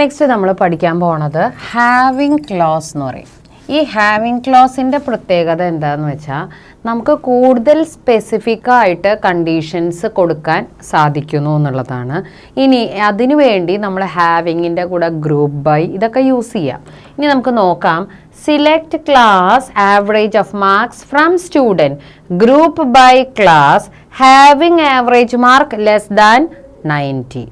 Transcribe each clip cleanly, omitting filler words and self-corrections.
Next നമ്മൾ പഠിക്കാൻ പോണത് ഹാവിങ് ക്ലോസ് എന്ന് പറയും. ഈ ഹാവിങ് ക്ലോസിൻ്റെ പ്രത്യേകത എന്താണെന്ന് വെച്ചാൽ നമുക്ക് കൂടുതൽ സ്പെസിഫിക് ആയിട്ട് കണ്ടീഷൻസ് കൊടുക്കാൻ സാധിക്കുന്നു എന്നുള്ളതാണ്. ഇനി അതിനു വേണ്ടി നമ്മൾ ഹാവിങ്ങിൻ്റെ കൂടെ ഗ്രൂപ്പ് ബൈ ഇതൊക്കെ യൂസ് ചെയ്യാം. ഇനി നമുക്ക് നോക്കാം. Select class average of marks from student group by class having average mark less than 90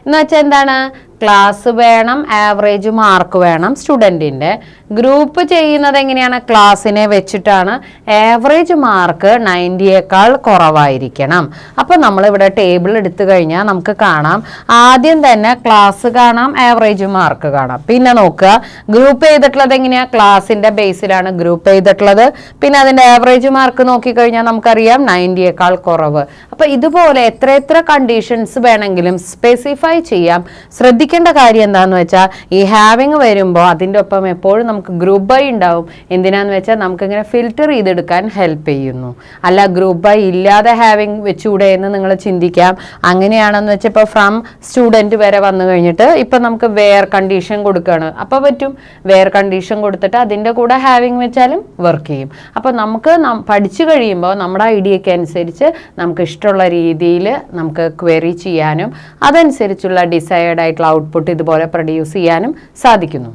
എന്ന് വെച്ചാൽ എന്താണ്? ക്ലാസ് വേണം, ആവറേജ് മാർക്ക് വേണം സ്റ്റുഡൻറ്റിൻ്റെ. ഗ്രൂപ്പ് ചെയ്യുന്നത് എങ്ങനെയാണ്? ക്ലാസ്സിനെ വെച്ചിട്ടാണ്. ആവറേജ് മാർക്ക് 90യേക്കാൾ കുറവായിരിക്കണം. അപ്പോൾ നമ്മളിവിടെ ടേബിൾ എടുത്തു കഴിഞ്ഞാൽ നമുക്ക് കാണാം, ആദ്യം തന്നെ ക്ലാസ് കാണാം, ആവറേജ് മാർക്ക് കാണാം. പിന്നെ നോക്കുക, ഗ്രൂപ്പ് ചെയ്തിട്ടുള്ളത് എങ്ങനെയാണ്? ക്ലാസ്സിൻ്റെ ബേസിലാണ് ഗ്രൂപ്പ് ചെയ്തിട്ടുള്ളത്. പിന്നെ അതിൻ്റെ ആവറേജ് മാർക്ക് നോക്കിക്കഴിഞ്ഞാൽ നമുക്കറിയാം 90യേക്കാൾ കുറവ്. അപ്പോൾ ഇതുപോലെ എത്ര കണ്ടീഷൻസ് വേണമെങ്കിലും സ്പെസിഫൈ ചെയ്യാം. ശ്രദ്ധിക്കേണ്ട കാര്യം എന്താണെന്ന് വെച്ചാൽ ഈ ഹാവിങ് വരുമ്പോൾ അതിൻ്റെ ഒപ്പം എപ്പോഴും നമുക്ക് ഗ്രൂപ്പ് ബൈ ഉണ്ടാവും. എന്തിനാന്ന് വെച്ചാൽ നമുക്കിങ്ങനെ ഫിൽറ്റർ ചെയ്തെടുക്കാൻ ഹെൽപ്പ് ചെയ്യുന്നു. അല്ല ഗ്രൂപ്പ് ബൈ ഇല്ലാതെ ഹാവിങ് വെച്ചുകൂടെ എന്ന് നിങ്ങൾ ചിന്തിക്കാം. അങ്ങനെയാണെന്ന് വെച്ചാൽ ഇപ്പോൾ ഫ്രം സ്റ്റുഡൻറ്റ് വരെ വന്നു കഴിഞ്ഞിട്ട് ഇപ്പം നമുക്ക് വെയർ കണ്ടീഷൻ കൊടുക്കുകയാണ്. അപ്പോൾ പറ്റും വെയർ കണ്ടീഷൻ കൊടുത്തിട്ട് അതിൻ്റെ കൂടെ ഹാവിങ് വെച്ചാലും വർക്ക് ചെയ്യും. അപ്പോൾ നമുക്ക് പഠിച്ചു കഴിയുമ്പോൾ നമ്മുടെ ഐഡിയയ്ക്ക് അനുസരിച്ച് നമുക്ക് ഇഷ്ടമുള്ള രീതിയിൽ നമുക്ക് ക്വയറി ചെയ്യാനും അതനുസരിച്ചുള്ള ഡിസൈഡ് ആയിട്ടുള്ള ഔട്ട്പുട്ട് ഇതുപോലെ പ്രൊഡ്യൂസ് ചെയ്യാനും സാധിക്കുന്നു.